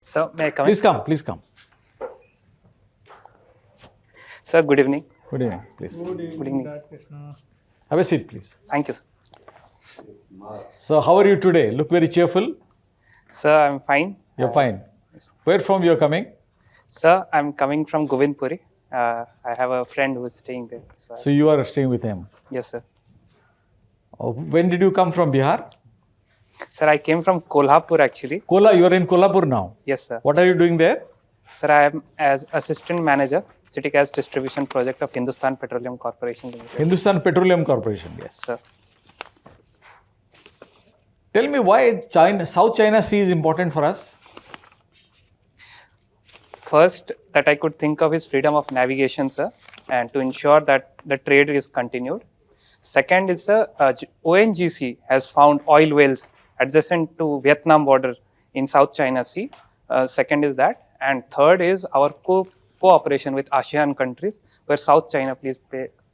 Sir, may I come in? Please come. Sir, good evening. Good evening, please. Good evening, sir. Krishna. Have a seat, please. Thank you, sir. So, how are you today? Look very cheerful. Sir, I'm fine. You're fine. Where from you're coming? Sir, I'm coming from Govindpuri. I have a friend who is staying there. So, you are staying with him. Yes, sir. When did you come from Bihar? Sir, I came from Kolhapur actually. You are in Kolhapur now. Yes, sir. What are you doing there? Sir, I am as assistant manager, city gas distribution project of Hindustan Petroleum Corporation Limited. Hindustan Petroleum Corporation, yes. Sir. Tell me why South China Sea is important for us? First, that I could think of is freedom of navigation, sir, and to ensure that the trade is continued. Second is, ONGC has found oil wells adjacent to Vietnam border in South China Sea. Second is that. And third is our cooperation with ASEAN countries, where South China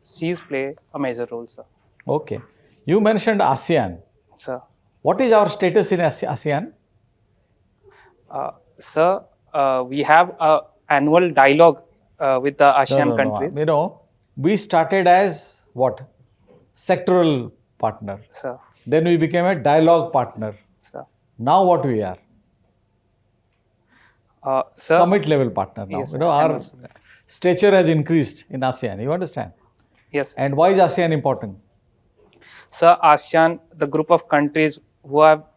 Seas play a major role, sir. Okay. You mentioned ASEAN. Sir. What is our status in ASEAN? Sir, we have an annual dialogue with the ASEAN countries. You know, we started as what? Sectoral partner. Sir. Then we became a dialogue partner. Sir. Now what we are? Sir, Summit level partner now. Yes, you know, our stature has increased in ASEAN. You understand? Yes. And why is ASEAN important? Sir, ASEAN, the group of countries who have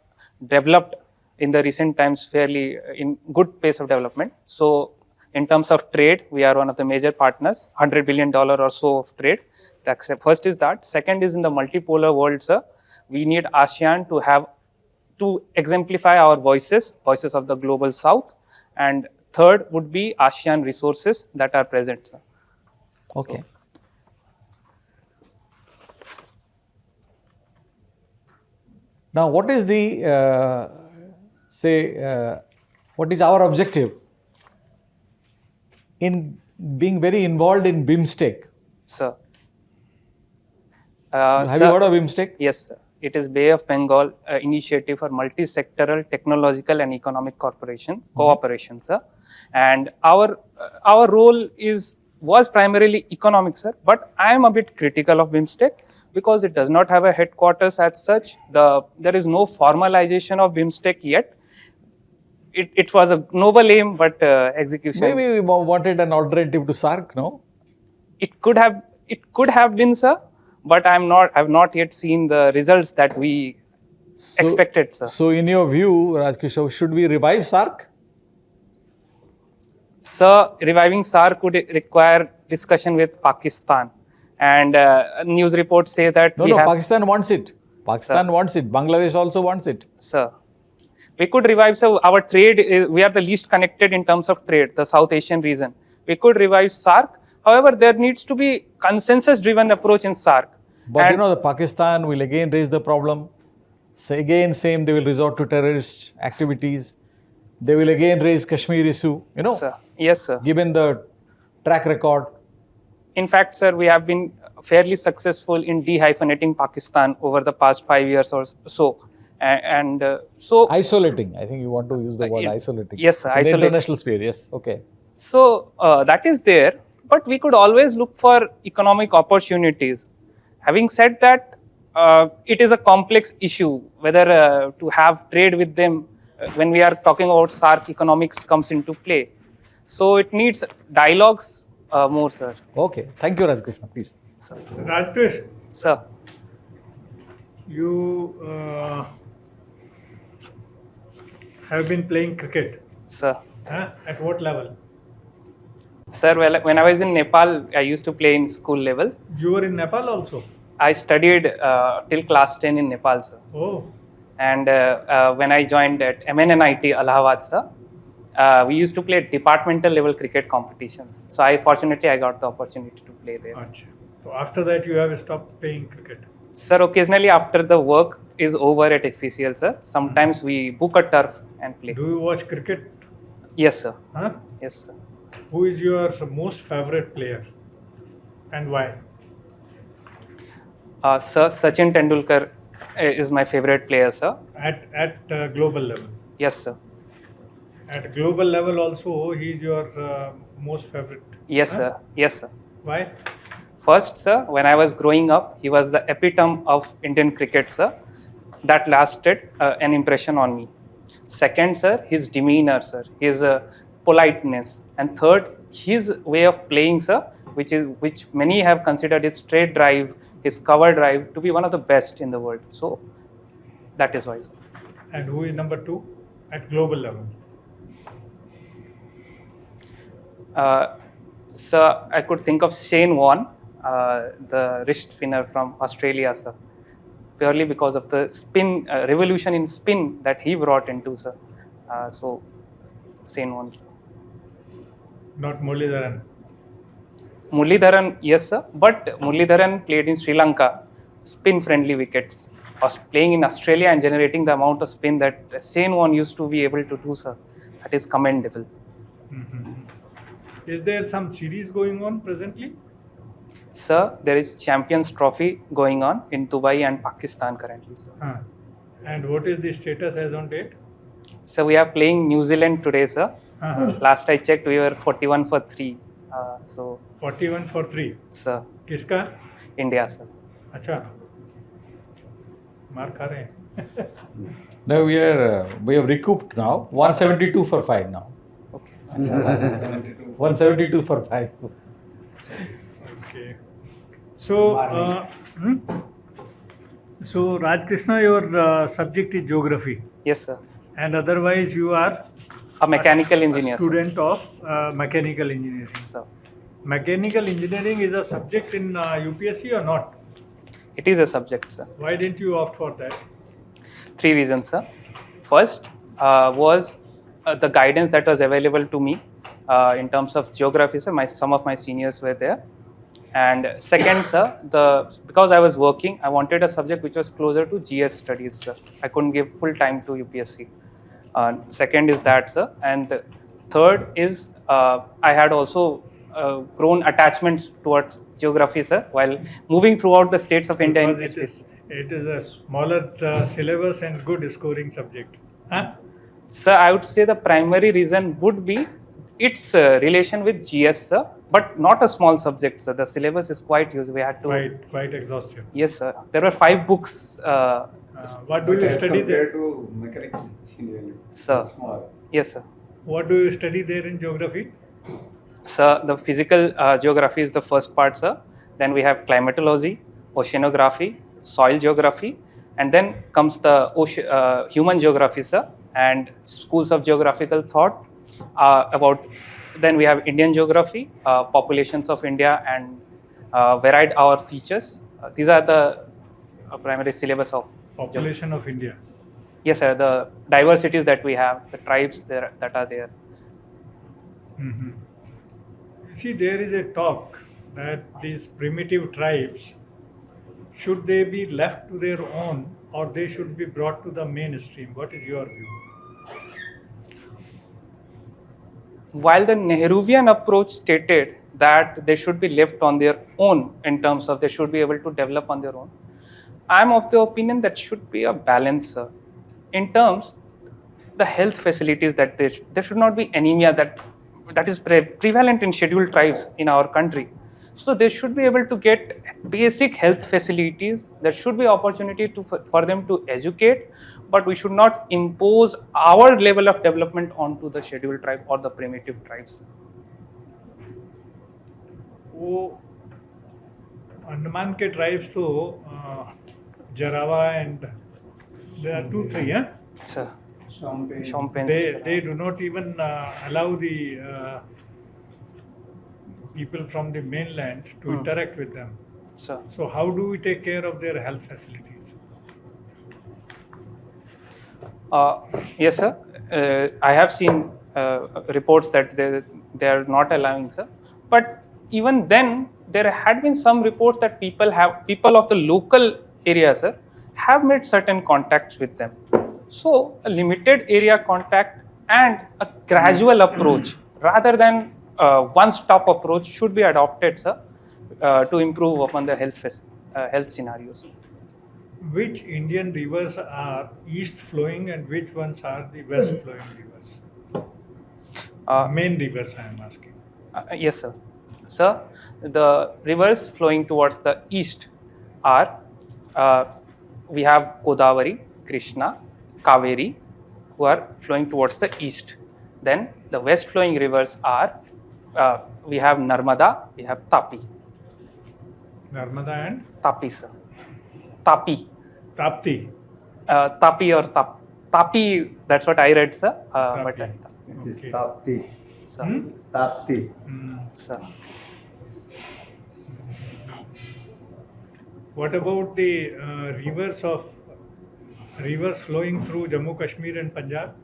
developed in the recent times fairly in good pace of development. So, in terms of trade, we are one of the major partners, $100 billion or so of trade. First is that. Second is in the multipolar world, sir, we need ASEAN to exemplify our voices of the global south. And third would be ASEAN resources that are present, sir. Okay. Now, what is the, what is our objective in being very involved in BIMSTEC? Sir. Have you heard of BIMSTEC? Yes, sir. It is Bay of Bengal initiative for multi-sectoral, technological and economic cooperation, sir. And our role was primarily economic, sir. But I am a bit critical of BIMSTEC because it does not have a headquarters as such. There is no formalization of BIMSTEC yet. It was a noble aim, but execution. Maybe we wanted an alternative to SARC, no? It could have been, sir. But I've not yet seen the results that we expected, sir. So, in your view, Rajkishore, should we revive SARC? Sir, reviving SARC would require discussion with Pakistan. And news reports say that Pakistan wants it. Pakistan wants it. Bangladesh also wants it. Sir, we could revive, sir. Our trade, we are the least connected in terms of trade, the South Asian region. We could revive SARC. However, there needs to be consensus-driven approach in SARC. But the Pakistan will again raise the problem. So again, they will resort to terrorist activities. They will again raise Kashmir issue, Sir. Yes, sir. Given the track record. In fact, sir, we have been fairly successful in dehyphenating Pakistan over the past 5 years or so. So isolating. I think you want to use the word isolating. Yes, sir. In international sphere, yes. Okay. So that is there. But we could always look for economic opportunities. Having said that, it is a complex issue whether to have trade with them when we are talking about SARC, economics comes into play. So it needs dialogues more, sir. Okay. Thank you, Rajkrishna. Please. Sir. Rajkrish, Sir. You have been playing cricket. Sir. At what level? Sir, when I was in Nepal, I used to play in school level. You were in Nepal also? I studied till class 10 in Nepal, sir. Oh. And when I joined at MNNIT Allahabad, sir, we used to play departmental level cricket competitions. So I got the opportunity to play there. Achha. So after that, you have stopped playing cricket? Sir, occasionally after the work is over at HPCL, sir, sometimes we book a turf and play. Do you watch cricket? Yes, sir. Huh? Yes, sir. Who is your most favorite player and why? Sir, Sachin At global level also, he is your most favorite. Yes, Huh? sir. Yes, sir. Why? First, sir, when I was growing up, he was the epitome of Indian cricket, sir. That lasted an impression on me. Second, sir, his demeanor, sir, his politeness, and third, his way of playing, sir, which many have considered his straight drive, his cover drive to be one of the best in the world. So that is why, sir. And who is number 2 at global level? Sir, I could think of Shane Warne, the wrist spinner from Australia, sir. Purely because of the spin revolution in spin that he brought into, sir. So, Shane Warne, sir. Not Muralidharan. Muralidharan, yes, sir. But Muralidharan played in Sri Lanka, spin-friendly wickets. Was playing in Australia and generating the amount of spin that Shane Warne used to be able to do, sir. That is commendable. Mm-hmm. Is there some series going on presently? Sir, there is Champions Trophy going on in Dubai and Pakistan currently, sir. And what is the status as on date? So we are playing New Zealand today, sir. Last I checked, we were 41 for 3. So 41 for 3. sir, किसका? India, sir. अच्छा. मार खा रहे हैं. No, we have recouped now. 172 for 5 now. Okay. 172 for 5. Okay. So, so Raj Krishna, your subject is geography, Yes, sir. and otherwise you are A mechanical engineer, sir. student of mechanical engineering. Sir. Mechanical engineering is a subject in UPSC or not? It is a subject, sir. Why didn't you opt for that? 3 reasons, sir. First was the guidance that was available to me in terms of geography, sir. Some of my seniors were there. And second, sir, because I was working, I wanted a subject which was closer to GS studies, sir. I couldn't give full time to UPSC. Second is that, sir. And the third is I had also grown attachments towards geography, sir, while moving throughout the states of India. Because it is a smaller syllabus and good scoring subject. Huh? Sir, I would say the primary reason would be its relation with GS, sir, but not a small subject, sir. The syllabus is quite huge. We had to. Quite exhaustive. Yes, sir. There were 5 books. What do you study there? To mechanical engineering, Sir. small. Yes, sir. What do you study there in geography? Sir, the physical geography is the first part, sir. Then we have climatology, oceanography, soil geography, and then comes the human geography, sir, and schools of geographical thought. Then we have Indian geography, populations of India, and varied our features. These are the primary syllabus of Population of India. Yes, sir. The diversities that we have, the tribes that are there. Mm-hmm. See, there is a talk that these primitive tribes, should they be left to their own or they should be brought to the mainstream? What is your view? While the Nehruvian approach stated that they should be left on their own in terms of they should be able to develop on their own, I am of the opinion that should be a balance, sir. In terms, the health facilities that there should not be anemia that is prevalent in scheduled tribes in our country. So they should be able to get basic health facilities. There should be opportunity for them to educate, but we should not impose our level of development onto the scheduled tribe or the primitive tribes. वो अंडमान के tribes तो जरावा and there are 2-3, huh? Sir, Champagne. They do not even allow the people from the mainland to interact with them. sir. So how do we take care of their health facilities? Yes, sir. I have seen reports that they are not allowing, sir. But even then, there had been some reports that people of the local area, sir, have made certain contacts with them. So a limited area contact and a gradual approach rather than one-stop approach should be adopted, sir, to improve upon the health scenarios. Which Indian rivers are east flowing and which ones are the west flowing rivers? Main rivers I am asking. Yes, sir. Sir, the rivers flowing towards the east are we have Godavari, Krishna, Kaveri, who are flowing towards the east. Then the west flowing rivers are we have Narmada, we have Tapi. Narmada and Tapi, sir. Tapi. Tapti. Tapi or Tapi, that's what I read, sir. But Tapi. This is Okay. Tapti. sir. Tapti. Sir. What about the rivers flowing through Jammu Kashmir and Punjab?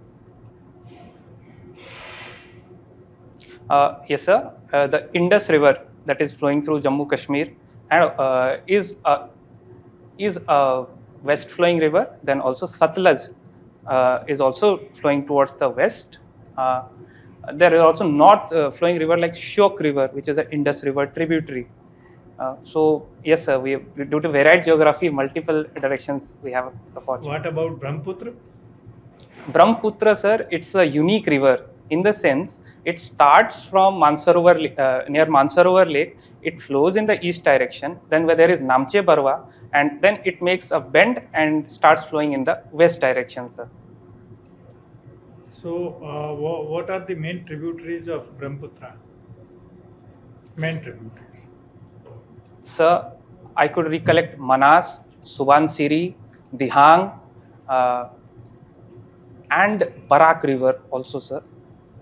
Yes, sir. The Indus River that is flowing through Jammu Kashmir and is a west flowing river. Then also Satluj is also flowing towards the west. There is also north flowing river like Shyok River, which is an Indus River tributary. So yes, sir. We due to varied geography, multiple directions we have the fortune. What about Brahmaputra? Brahmaputra, sir, it's a unique river in the sense it starts from Mansarovar, near Mansarovar Lake. It flows in the east direction. Then where there is Namche Barwa, and then it makes a bend and starts flowing in the west direction, sir. So, what are the main tributaries of Brahmaputra? Main tributaries. Sir, I could recollect Manas, Subansiri, Dihang, and Barak River also, sir,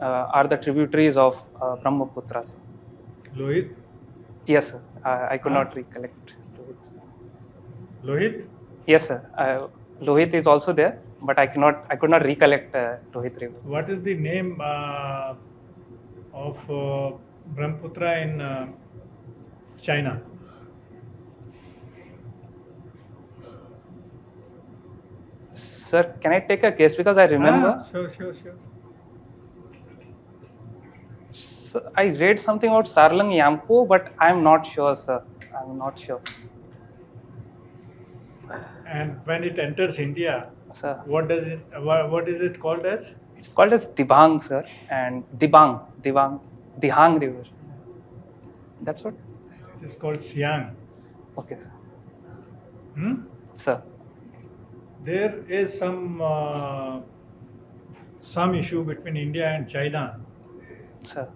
are the tributaries of Brahmaputra, sir. Lohit? Yes, sir. I could not recollect Lohit, sir. Lohit? Yes, sir. Lohit is also there, but I could not recollect Lohit River. sir. What is the name of Brahmaputra in China? Sir, can I take a guess because I remember? Sure. Sir, I read something about Sarlang Yampo, but I'm not sure, sir. I'm not sure. And when it enters India, Sir, what is it called as? it's called as Dibang, sir, and Dihang River. That's what? It is called Siang. Okay, sir. Sir, Sir, there is some issue between India and China sir.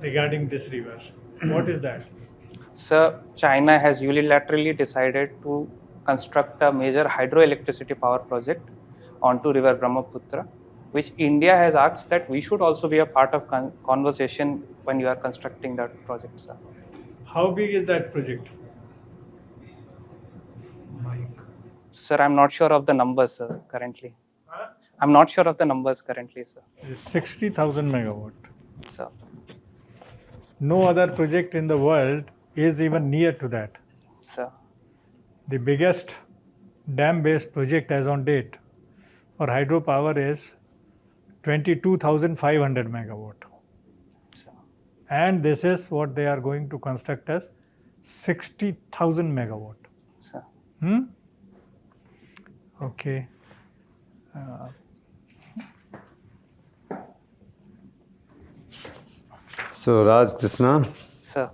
regarding this river. What is that? Sir, China has unilaterally decided to construct a major hydroelectricity power project onto river Brahmaputra, which India has asked that we should also be a part of conversation when you are constructing that project, sir. How big is that project? Sir, I'm not sure of the numbers, sir, currently. I'm not sure of the numbers currently, sir. It's 60,000 megawatt. Sir, No other project in the world is even near to that. sir. The biggest dam-based project as on date for hydropower is 22,500 megawatt. Sir. And this is what they are going to construct as 60,000 megawatt. Sir. Okay. So Raj Krishna, Sir.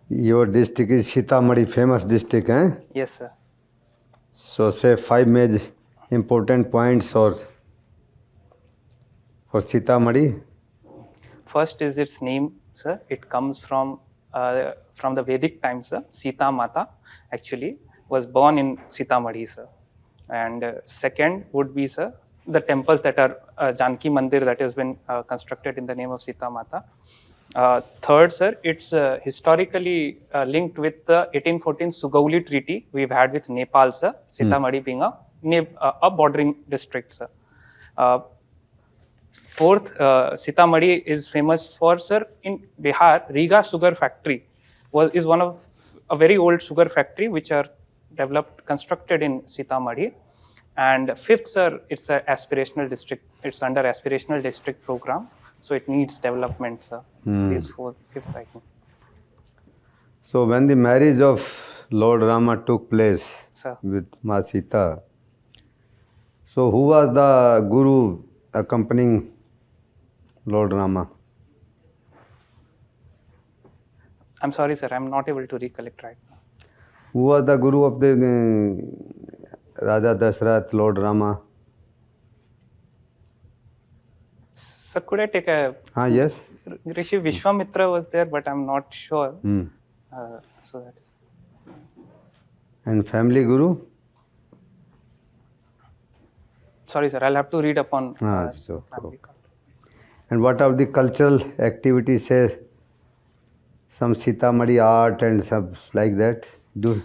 your district is Sitamarhi, famous district, eh? Yes, sir. So say 5 major important points or for Sitamarhi. First is its name, sir. It comes from the Vedic times, sir. Sita Mata actually was born in Sitamarhi, sir. And second would be, sir, the temples that are Janki Mandir that has been constructed in the name of Sita Mata. Third, sir, it's historically linked with the 1814 Sugauli Treaty we've had with Nepal, sir. Sitamarhi being a bordering district, sir. Fourth, Sitamarhi is famous for, sir, in Bihar, Riga sugar factory is one of a very old sugar factory which are constructed in Sitamarhi. And fifth, sir, it's an aspirational district. It's under aspirational district program, so it needs development, sir. These fifth, I think. So when the marriage of Lord Rama took place Sir. with Ma Sita, so who was the guru accompanying Lord Rama? I'm sorry, sir. I'm not able to recollect right now. Who was the guru of the Raja Dashrath, Lord Rama? So could I take a Yes. Rishi Vishwamitra was there, but I'm not sure. So that is. And family guru? Sorry, sir. I'll have to read upon So, family card. and what are the cultural activities, say, some Sitamari art and some like that?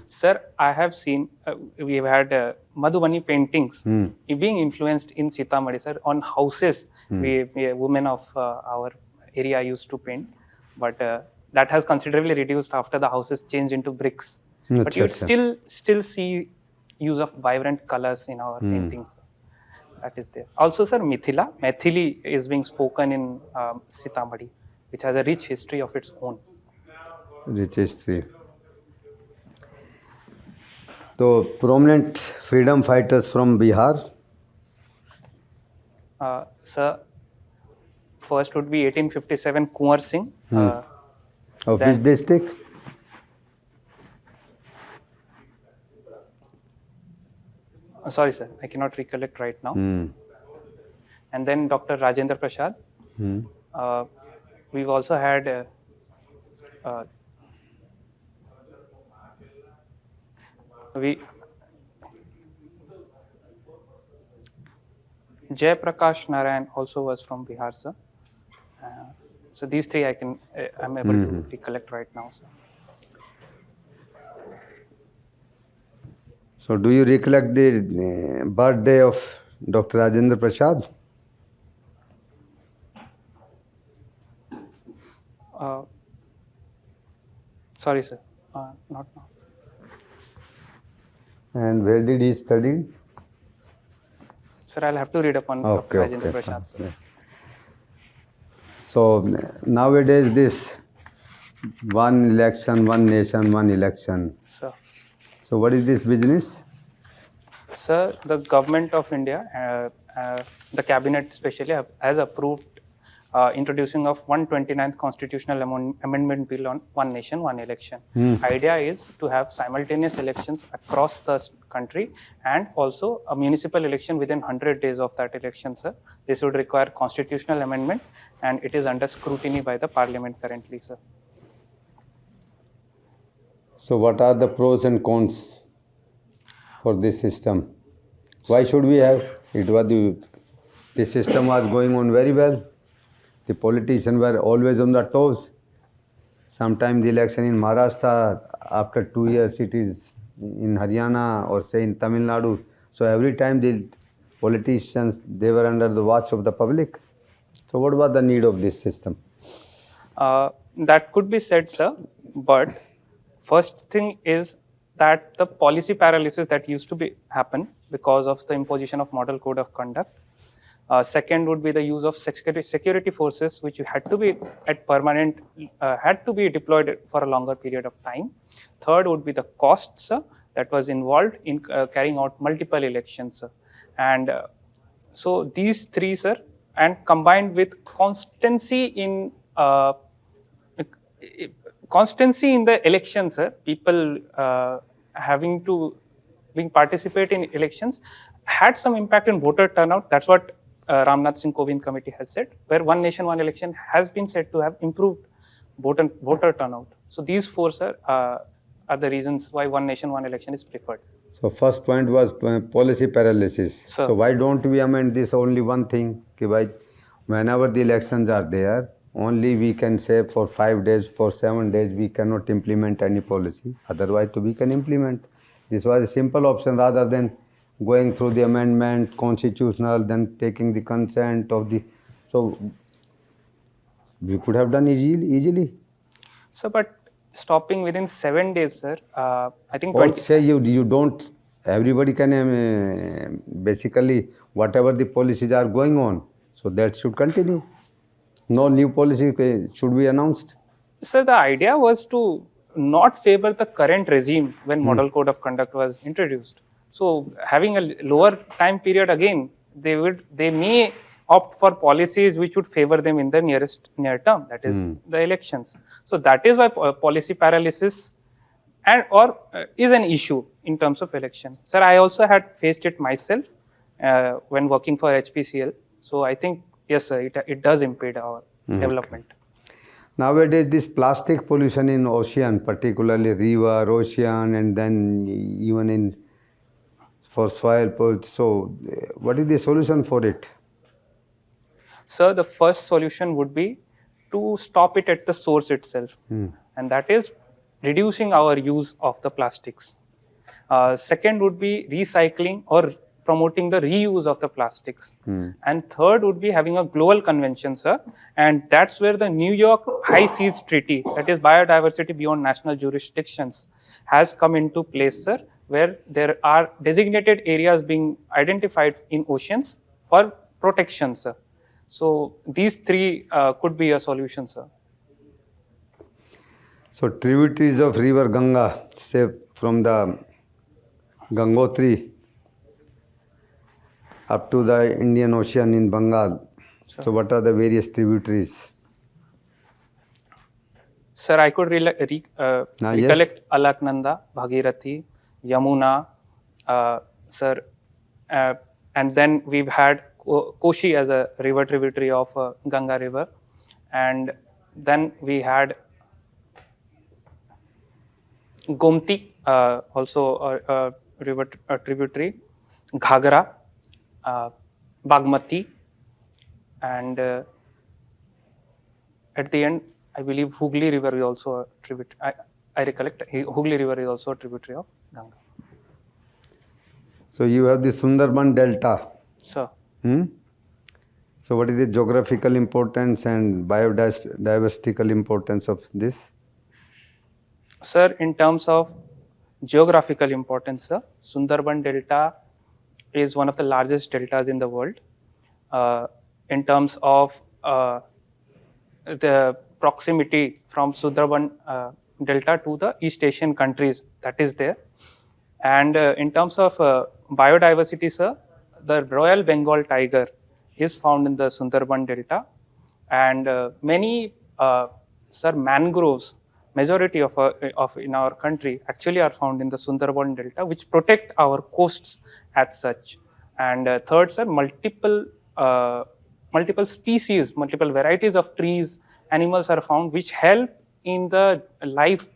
Sir, I have seen, we've had Madhubani paintings being influenced in Sitamari, sir, on houses. We women of our area used to paint, but that has considerably reduced after the houses changed into bricks. But you'd still see use of vibrant colors in our paintings. That is there. Also, sir, Maithili is being spoken in Sitamari, which has a rich history of its own. Rich history. So, prominent freedom fighters from Bihar? Sir, first would be 1857 Kunwar Singh. Of which district? Sorry, sir, I cannot recollect right now. And then Dr. Rajendra Prasad. We've also had Jay Prakash Narayan also was from Bihar, sir. So these three I'm able to recollect right now, sir. So, do you recollect the birthday of Dr. Rajendra Prasad? Sorry, sir, not now. And where did he study? Sir, I'll have to read upon Dr. Rajendra Prasad, sir. So, nowadays this one election, one nation, one election. Sir. So, what is this business? Sir, the government of India, the cabinet especially, has approved introducing of 129th constitutional amendment bill on one nation, one election. Idea is to have simultaneous elections across the country and also a municipal election within 100 days of that election, sir. This would require constitutional amendment and it is under scrutiny by the parliament currently, sir. So, what are the pros and cons for this system? Why should we have it? The system was going on very well. The politicians were always on the toes. Sometimes the election in Maharashtra, after 2 years, it is in Haryana or say in Tamil Nadu. So every time the politicians, they were under the watch of the public. So what was the need of this system? That could be said, sir. But first thing is that the policy paralysis that used to happen because of the imposition of model code of conduct. Second would be the use of security forces, which had to be had to be deployed for a longer period of time. Third would be the costs that was involved in carrying out multiple elections. And so these three, sir, and combined with constancy in the elections, sir, people having to participate in elections had some impact in voter turnout. That's what Ramnath Singh Kovind committee has said, where one nation, one election has been said to have improved voter turnout. So these four, sir, are the reasons why one nation, one election is preferred. So first point was policy paralysis. Sir. So why don't we amend this only one thing? Whenever the elections are there, only we can say for 5 days, for 7 days, we cannot implement any policy. Otherwise, we can implement. This was a simple option rather than going through the amendment, constitutional, then taking the consent of the... So, we could have done easily. So, but stopping within 7 days, sir, I think... Or say you don't... Everybody can basically, whatever the policies are going on, so that should continue. No new policy should be announced. Sir, the idea was to not favor the current regime when model code of conduct was introduced. So having a lower time period again, they may opt for policies which would favor them in the near term, that is the elections. So that is why policy paralysis and or is an issue in terms of election. Sir, I also had faced it myself when working for HPCL. So I think yes, sir, it does impede our development. Nowadays, this plastic pollution in ocean, particularly river, ocean, and then even in for soil pollution. So, what is the solution for it? Sir, the first solution would be to stop it at the source itself, and that is reducing our use of the plastics. Second would be recycling or promoting the reuse of the plastics. And third would be having a global convention, sir. And that's where the New York High Seas Treaty, that is biodiversity beyond national jurisdictions, has come into place, sir, where there are designated areas being identified in oceans for protection, sir. So these three could be a solution, sir. So, tributaries of river Ganga, say from the Gangotri up to the Indian Ocean in Bengal. So, what are the various tributaries? Sir, I could yes. recollect Alaknanda, Bhagirathi, Yamuna, sir, and then we've had Koshi as a river tributary of Ganga river, and then we had Gomti, also a river tributary, Ghagra, Bagmati, and at the end, I believe Hooghly River is also a tributary. I recollect Hooghly River is also a tributary of Ganga. So, you have the Sundarban Delta. Sir. So, what is the geographical importance and biodiversity importance of this? Sir, in terms of geographical importance, sir, Sundarban Delta is one of the largest deltas in the world. In terms of the proximity from Sundarban Delta to the East Asian countries, that is there. And in terms of biodiversity, sir, the Royal Bengal tiger is found in the Sundarban Delta, and many mangroves, majority of in our country actually are found in the Sundarban Delta, which protect our coasts as such. And third, sir, multiple species, multiple varieties of trees, animals are found which help in the life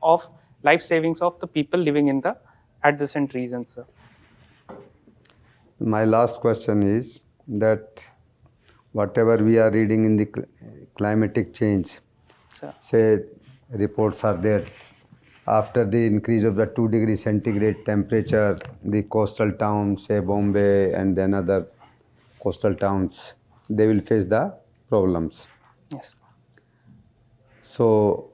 savings of the people living in the adjacent regions, sir. My last question is that whatever we are reading in the climatic change, Sir. say reports are there, after the increase of the 2 degrees centigrade temperature, the coastal towns, say Bombay and then other coastal towns, they will face the problems. Yes. So,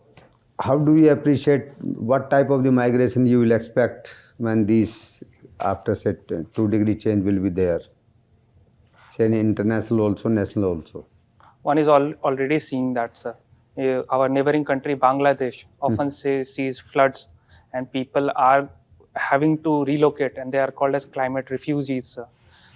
how do we appreciate what type of the migration you will expect when these, after say 2 degree change will be there? Say international also, national also. One is already seeing that, sir. Our neighboring country, Bangladesh, often sees floods, and people are having to relocate, and they are called as climate refugees, sir.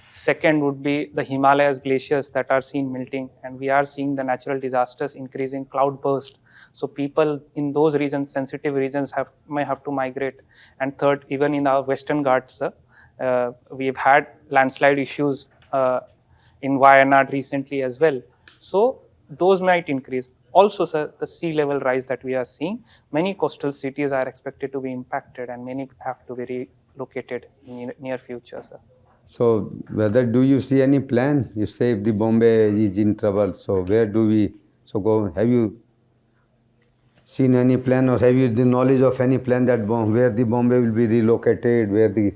Second would be the Himalayas glaciers that are seen melting, and we are seeing the natural disasters increasing, cloud burst. So people in those regions, sensitive regions, may have to migrate. And third, even in our Western Ghats, sir, we've had landslide issues in Wayanad recently as well. So those might increase. Also, sir, the sea level rise that we are seeing, many coastal cities are expected to be impacted, and many have to be relocated in near future, sir. So, whether do you see any plan? You say if the Bombay is in trouble, so where do we go? Have you seen any plan, or have you the knowledge of any plan that where the Bombay will be relocated, where the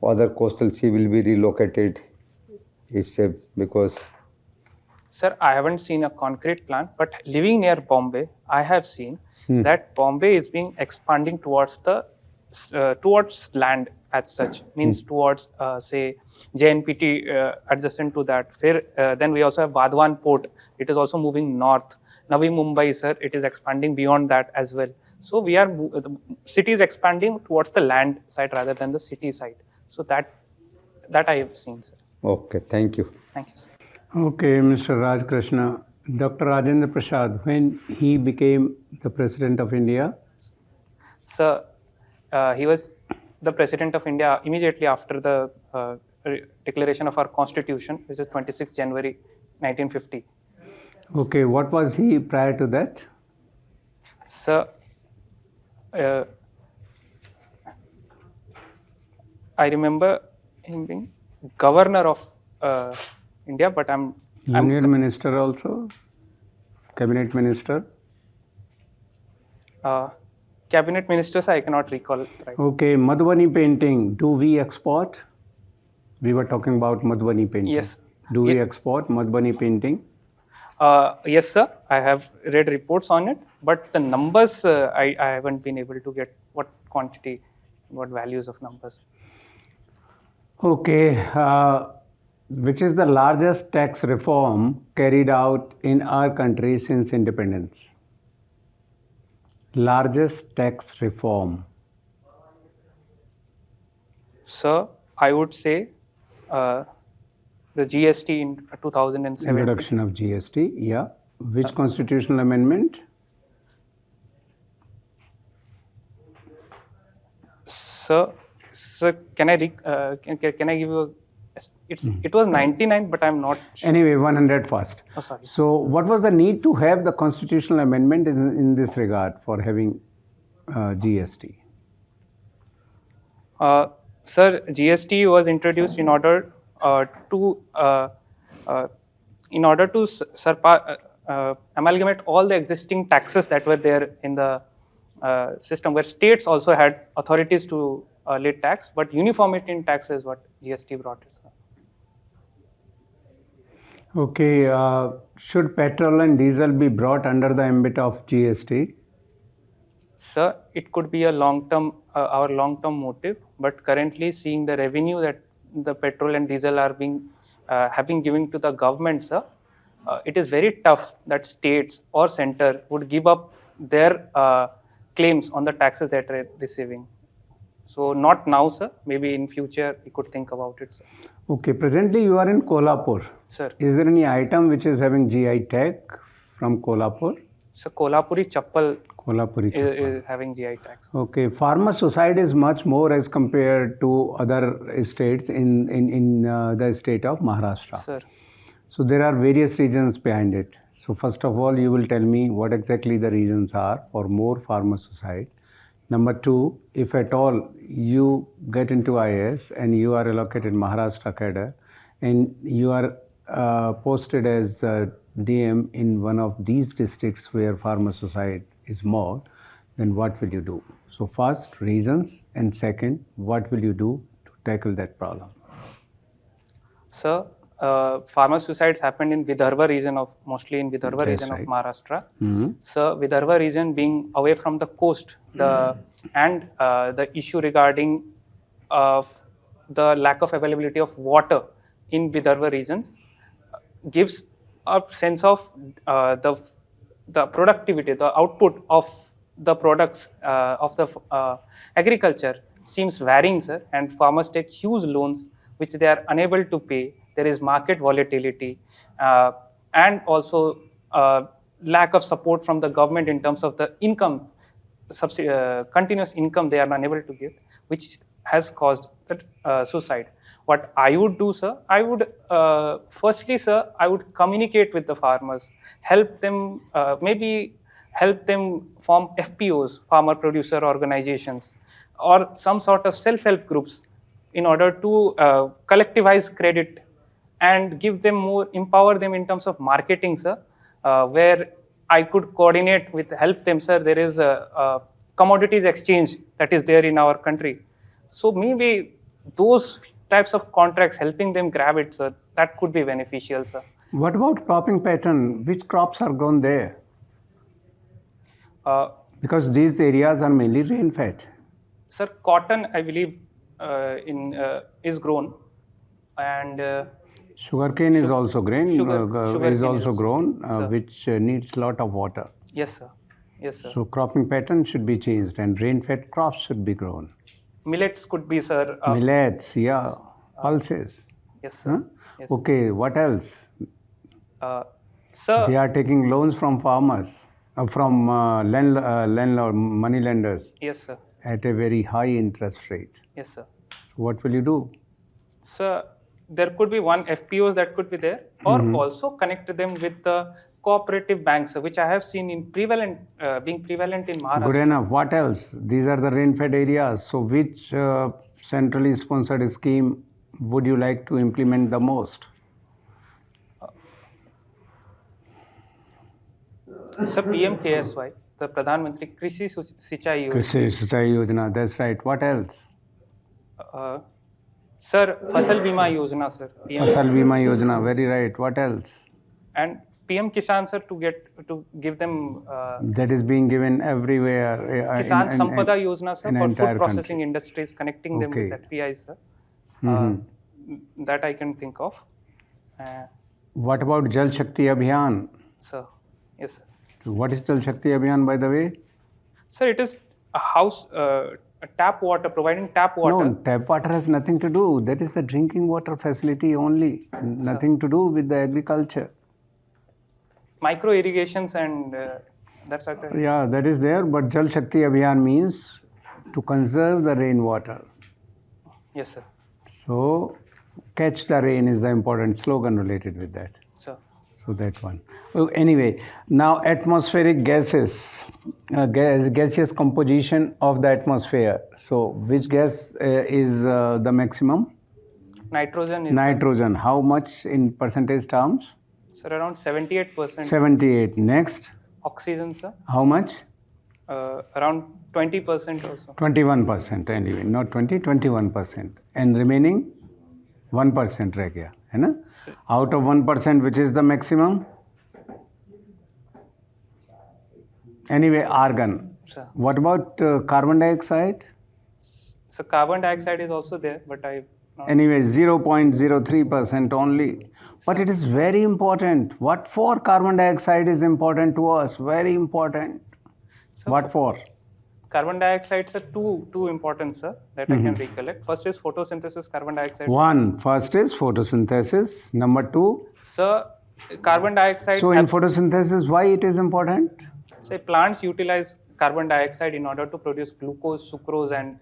other coastal sea will be relocated? If say, because Sir, I haven't seen a concrete plan, but living near Bombay, I have seen that Bombay is being expanding towards the towards land as such, means towards say JNPT adjacent to that. Then we also have Vadwan port. It is also moving north. Navi Mumbai, sir, it is expanding beyond that as well. So we are the city is expanding towards the land side rather than the city side. So that I have seen, sir. okay, thank you. Thank you, sir. Okay, Mr. Raj Krishna. Dr. Rajendra Prasad, when he became the President of India, Sir, he was the President of India immediately after the declaration of our Constitution, which is 26 January 1950. okay, what was he prior to that? Sir, I remember him being governor of India, but Union Minister also? Cabinet Minister? Cabinet ministers, I cannot recall. Right. Okay, Madhubani painting, do we export? We were talking about Madhubani painting. Yes. Do we export Madhubani painting? Yes, sir. I have read reports on it, but the numbers I haven't been able to get what quantity, what values of numbers. Okay, which is the largest tax reform carried out in our country since independence? Largest tax reform. Sir, I would say the GST in 2007. Introduction of GST, yeah. Which constitutional amendment? Sir, can I can I give you it was 99, but I'm not sure. Anyway, 100 first. Oh, sorry. So, what was the need to have the constitutional amendment in this regard for having GST? Sir, GST was introduced in order to amalgamate all the existing taxes that were there in the system, where states also had authorities to lay tax, but uniformity in tax is what GST brought it. Okay, should petrol and diesel be brought under the ambit of GST? Sir, it could be a long-term, our long-term motive, but currently seeing the revenue that the petrol and diesel are have been given to the government, sir, it is very tough that states or center would give up their claims on the taxes that they are receiving. So not now, sir. Maybe in future we could think about it, sir. Okay, presently you are in Kolhapur. Sir. Is there any item which is having GI tag from Kolhapur? So Kolhapuri chappal Kolhapuri chappal. is having GI tax. Okay, farmer suicide is much more as compared to other states in the state of Maharashtra. Sir. So there are various reasons behind it. So first of all, you will tell me what exactly the reasons are for more farmer suicide. Number two, if at all you get into IAS and you are allocated Maharashtra cadre and you are posted as DM in one of these districts where farmer suicide is more, then what will you do? So first, reasons, and second, what will you do to tackle that problem? Sir, farmer suicides happened in Vidarbha region mostly in Vidarbha That's region right. of Maharashtra. Mm-hmm. So Vidarbha region being away from the coast, and the issue regarding the lack of availability of water in Vidarbha regions gives a sense of the productivity, the output of the products of the agriculture seems varying, sir, and farmers take huge loans which they are unable to pay. There is market volatility and also lack of support from the government in terms of the income, continuous income they are unable to give, which has caused that suicide. What I would do, sir, I would firstly, sir, I would communicate with the farmers, help them, maybe help them form FPOs, farmer producer organizations, or some sort of self-help groups in order to collectivize credit and give them more, empower them in terms of marketing, sir, where I could coordinate with, help them, sir. There is a commodities exchange that is there in our country. So maybe those types of contracts, helping them grab it, sir, that could be beneficial, sir. What about cropping pattern? Which crops are grown there? Because these areas are mainly rain-fed. Sir, cotton, I believe, is grown, and sugarcane is also grown, sir. which needs lot of water. Yes, sir. Yes, sir. So cropping pattern should be changed and rain-fed crops should be grown. Millets could be, sir. Millets, yeah, pulses. Yes, sir. Huh? Yes. Okay, what else? Sir, They are taking loans from farmers, from landlord, money lenders yes, sir. at a very high interest rate. Yes, sir. So what will you do? So there could be one FPOs that could be there, or also connect them with the cooperative banks, which I have seen in being prevalent in Maharashtra. Good enough. What else? These are the rain-fed areas. So which centrally sponsored scheme would you like to implement the most? So PMKSY, the Pradhan Mantri Krishi Sichai Yojana. Krishi Sichai Yojana. That's right. What else? Sir, Fasal Bima Yojana, sir. Fasal Bima Yojana. Very right. What else? And PM Kisan, sir, to give them That is being given everywhere. Kisan Sampada Yojana, sir, in for entire food processing country. industries, connecting them with Okay. FPIs, sir. That I can think of. What about Jal Shakti Abhiyan? Sir, yes, sir. What is Jal Shakti Abhiyan, by the way? Sir, it is a house, a tap water, providing tap water. No, tap water has nothing to do. That is the drinking water facility only. Nothing to do with the agriculture. Micro irrigations and that's okay. Yeah, that is there. But Jal Shakti Abhiyan means to conserve the rainwater. Yes, sir. So, catch the rain is the important slogan related with that. Sir. So that one. Well, anyway, now atmospheric gases, gaseous composition of the atmosphere. So which gas is the maximum? Nitrogen is Nitrogen. How much in percentage terms? sir, around 78%. 78. Next. Oxygen, sir, How much? around 20% also. 21% anyway. Not 20, 21%. And remaining 1% रह गया, है ना? Out of 1%, which is the maximum? Anyway, argon. Sir. What about carbon dioxide? So carbon dioxide is also there, but I Anyway, 0.03% only. But it is very important. What for carbon dioxide is important to us? Very important. So What for? carbon dioxide are two important, sir, that I can recollect. First is photosynthesis carbon dioxide. One, first is photosynthesis. Number two. Sir, carbon dioxide. So in photosynthesis, why it is important? Say plants utilize carbon dioxide in order to produce glucose, sucrose, and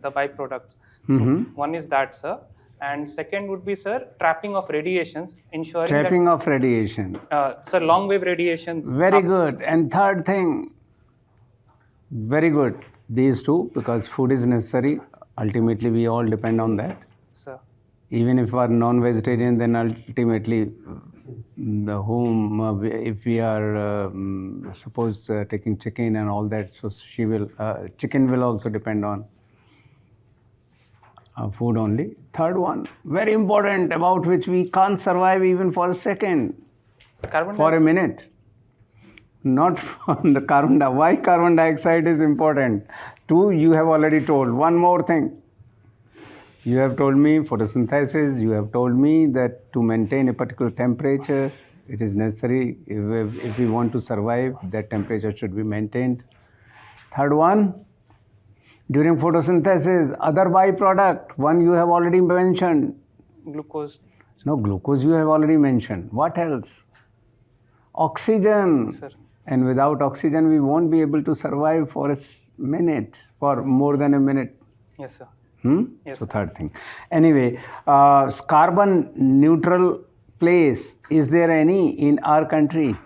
the byproducts. So one is that, sir. And second would be, sir, trapping of radiations, ensuring Trapping of radiation. that, sir, long wave radiations. Very good. And third thing, very good. These two, because food is necessary. Ultimately, we all depend on that. Sir, Even if we are non-vegetarian, then ultimately, if we are suppose taking chicken and all that, so chicken will also depend on food only. Third one, very important, about which we can't survive even for a second, carbon for a dioxide. minute. Not from the carbon dioxide. Why carbon dioxide is important? Two, you have already told. One more thing. You have told me photosynthesis. You have told me that to maintain a particular temperature, it is necessary. If we want to survive, that temperature should be maintained. Third one, during photosynthesis, other byproduct. One you have already mentioned. Glucose. No, glucose you have already mentioned. What else? Oxygen. Sir. And without oxygen, we won't be able to survive for a minute, for more than a minute. Yes, sir. Yes, So sir. third thing. Anyway, carbon neutral place, is there any in our country?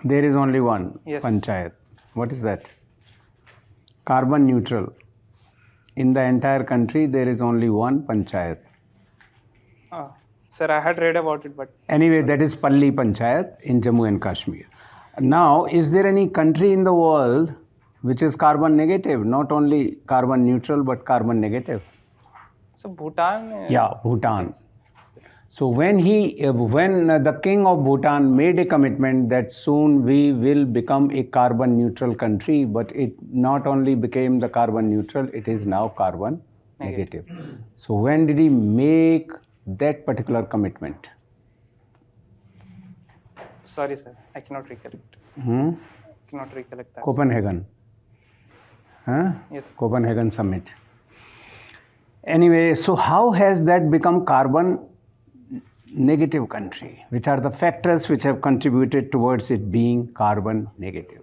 There is only one. Yes. Panchayat. What is that? Carbon neutral. In the entire country, there is only one panchayat. Sir, I had read about it, but Anyway, that is Palli Panchayat in Jammu and Kashmir. Now, is there any country in the world which is carbon negative? Not only carbon neutral, but carbon negative. so Bhutan. Yeah, Bhutan. So when the king of Bhutan made a commitment that soon we will become a carbon neutral country, but it not only became the carbon neutral, it is now carbon negative. So when did he make that particular commitment? Sorry, sir, I cannot recollect. Cannot recollect that. Copenhagen. Huh? Yes. Copenhagen summit. Anyway, so how has that become carbon negative country? Which are the factors which have contributed towards it being carbon negative?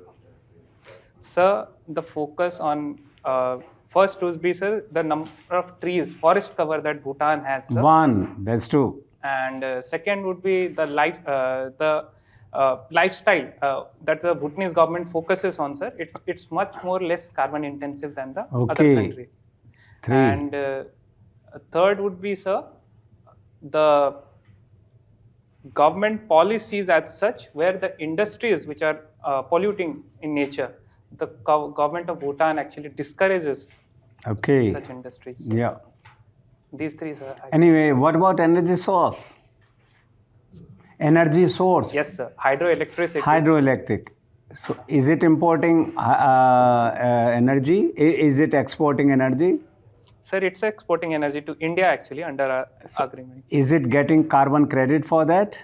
Sir, the focus on first would be, sir, the number of trees, forest cover that Bhutan has, sir. One, that's two. And second would be the lifestyle that the Bhutanese government focuses on, sir. It's much more less carbon intensive than the other Okay. countries. Three. And third would be, sir, the government policies as such, where the industries which are polluting in nature, the government of Bhutan actually discourages Okay. such industries. Yeah. These three, sir. Anyway, what about energy source? Energy source. Yes, sir. Hydroelectricity. Hydroelectric. So, is it importing energy? Is it exporting energy? Sir, it's exporting energy to India actually under our agreement. Is it getting carbon credit for that?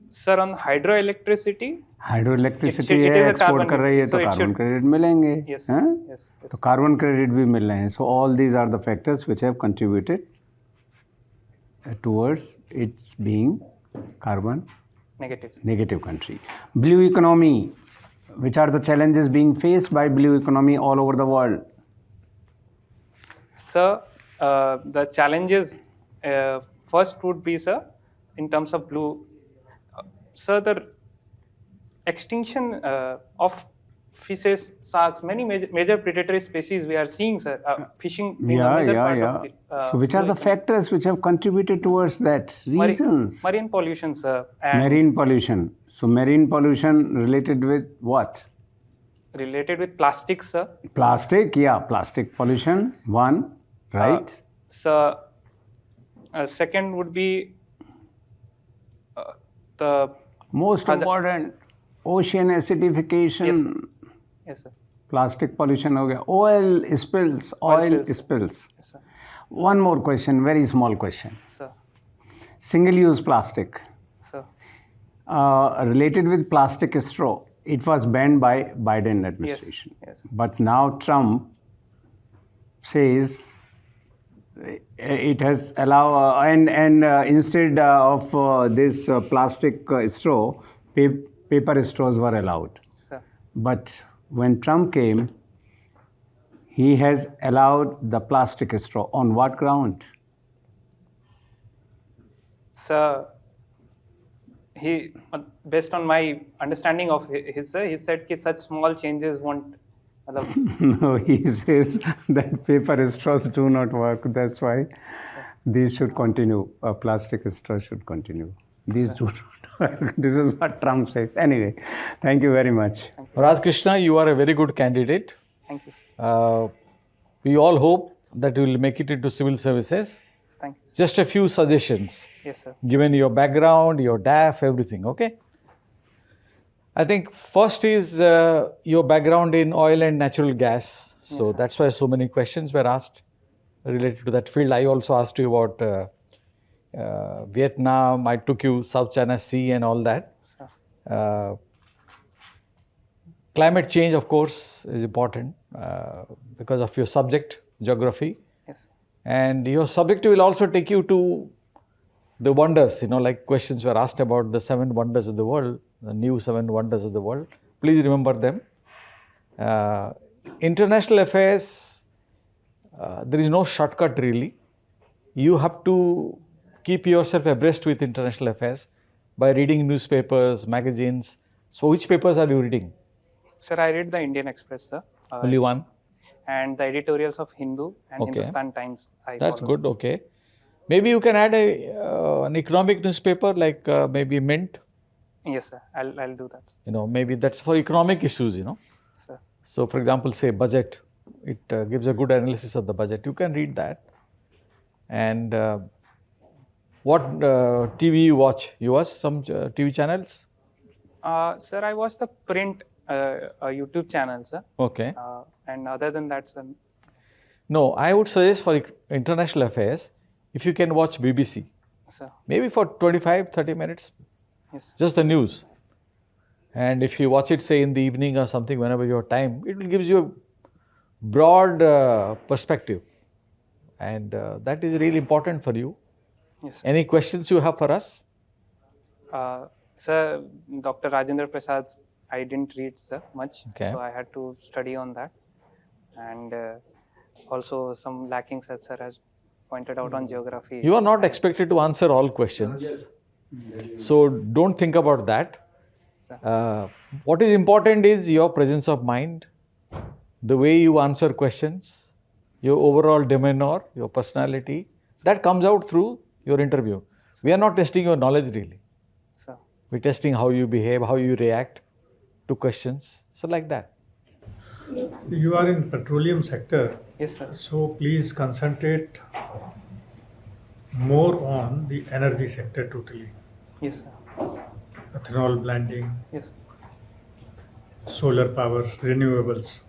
Sir, on hydroelectricity, hydroelectricity it है is a export carbon कर रही है credit, तो so it carbon should- credit मिलेंगे yes, हैं? yes, yes. तो carbon credit भी मिल रहे हैं so all these are the factors which have contributed towards its being carbon Negatives. negative country. Blue economy, which are the challenges being faced by blue economy all over the world? Sir, the challenges first would be, sir, in terms of blue, sir, the extinction of fishes, sharks, many major predatory species we are seeing, sir. Fishing being a major part of it. So which are the factors which have contributed towards that? Reasons. Marine pollution, sir. And Marine pollution. So marine pollution related with what? related with plastics, sir. Plastic, yeah, plastic pollution, one, right? Sir, second would be the Most important, ocean acidification. Yes, sir. Yes, sir. Plastic pollution हो गया. Oil spills, oil spills. spills. Yes, sir. One more question, very small question. Sir. Single-use plastic. Sir. Related with plastic straw, it was banned by Biden administration. Yes. But now Trump says it has allowed and instead of this plastic straw, paper straws were allowed. Sir. But when Trump came, he has allowed the plastic straw. On what ground? Sir, he, based on my understanding of his, sir, he said that such small changes won't. No, he says that paper straws do not work. That's why these should continue. Plastic straw should continue. These do not work. This is what Trump says. Anyway, thank you very much. Raj Krishna, you are a very good candidate. Thank you, sir. We all hope that you will make it into civil services. Thank you, sir. Just a few suggestions, Yes, sir. given your background, your DAF, everything, okay? I think first is your background in oil and natural gas. So sir. that's why so many questions were asked related to that field. I also asked you about Vietnam. I took you South China Sea and all that. Sir. Climate change, of course, is important because of your subject, geography. Yes. And your subject will also take you to the wonders, like questions were asked about the 7 wonders of the world, the new 7 wonders of the world. Please remember them. International affairs, there is no shortcut really. You have to keep yourself abreast with international affairs by reading newspapers, magazines. So which papers are you reading? Sir, I read the Indian Express, sir. Only one? And the editorials of Hindu and Okay. Hindustan Times. That's follow, good, okay. Maybe you can add an economic newspaper like maybe Mint. Yes, sir. I'll do that, Maybe that's for economic issues, sir. So, for example, say budget, it gives a good analysis of the budget. You can read that. And what TV you watch? You watch some TV channels? Sir, I watch the print YouTube channel, sir. Okay. And other than that, sir. No, I would suggest for international affairs, if you can watch BBC, Sir. maybe for 25-30 minutes, Yes. just the news. And if you watch it, say in the evening or something, whenever you have time, it will give you a broad perspective. and that is really important for you. Yes, sir. Any questions you have for us? Sir, Dr. Rajendra Prasad, I didn't read, sir, much, Okay. so I had to study on that. And also some lackings, as sir has pointed out, on geography. You are not expected to answer all questions. So don't think about that. Sir. What is important is your presence of mind, the way you answer questions, your overall demeanor, your personality. That comes out through your interview. We are not testing your knowledge really. Sir. We're testing how you behave, how you react to questions. So like that. You are in petroleum sector, Yes, sir. so please concentrate more on the energy sector totally. Yes, sir. Ethanol blending, Yes. solar power, renewables,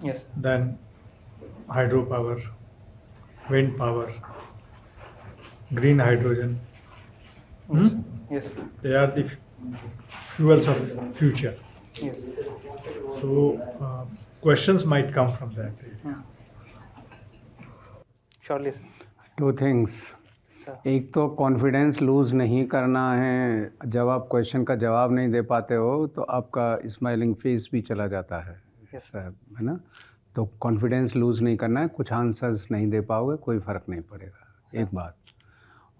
Yes. Sir. then hydropower, wind power, green hydrogen. Yes. Sir. Yes. Sir. They are the fuels of future. Yes. Sir. So questions might come from that. Surely, sir. Two things, Sir. एक तो confidence lose नहीं करना है। जब आप question का जवाब नहीं दे पाते हो तो आपका स्माइलिंग फेस भी चला जाता है, Yes. सर, है ना? तो कॉन्फिडेंस लूज़ नहीं करना है। कुछ आंसर्स नहीं दे पाओगे, कोई फ़र्क नहीं पड़ेगा, एक बात।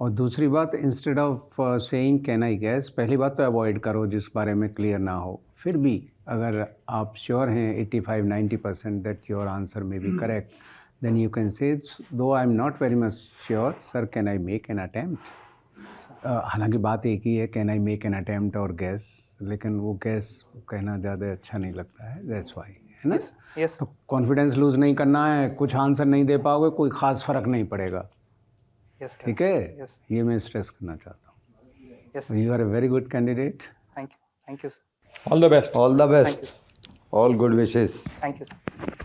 और दूसरी बात, instead of saying can I guess, पहली बात तो अवॉइड करो जिस बारे में क्लियर ना हो। फिर भी अगर आप श्योर हैं 85-90% that your answer may be correct, then you can say, though I am not very much sure, sir, can I make an attempt? हालांकि बात एक ही है, can I make an attempt और guess, लेकिन वो guess कहना ज़्यादा अच्छा नहीं लगता है, that's why, है ना? Yes. Yes. तो कॉन्फिडेंस लूज नहीं करना है। कुछ आंसर नहीं दे पाओगे, कोई खास फर्क नहीं पड़ेगा, Yes. Sir. ठीक है? Yes. ये मैं स्ट्रेस करना चाहता हूँ। Yes. Sir. You are a very good candidate. Thank you. Thank you, sir. All the best. All the Thank best. you. All good wishes. Thank you, sir.